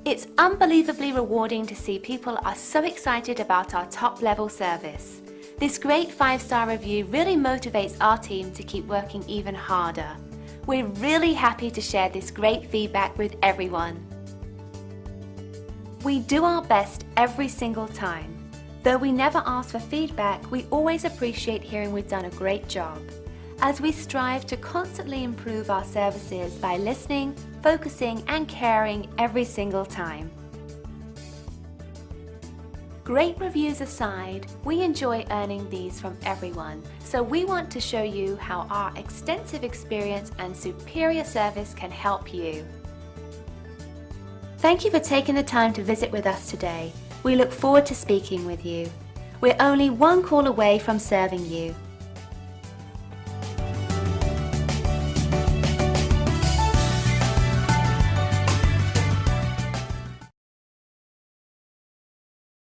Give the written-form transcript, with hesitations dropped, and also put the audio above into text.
It's unbelievably rewarding to see people are so excited about our top-level service. This great 5-star review really motivates our team to keep working even harder. We're really happy to share this great feedback with everyone. We do our best every single time. Though we never ask for feedback, we always appreciate hearing we've done a great job, as we strive to constantly improve our services by listening, focusing and caring every single time. Great reviews aside, we enjoy earning these from everyone, so we want to show you how our extensive experience and superior service can help you. Thank you for taking the time to visit with us today. We look forward to speaking with you. We're only one call away from serving you.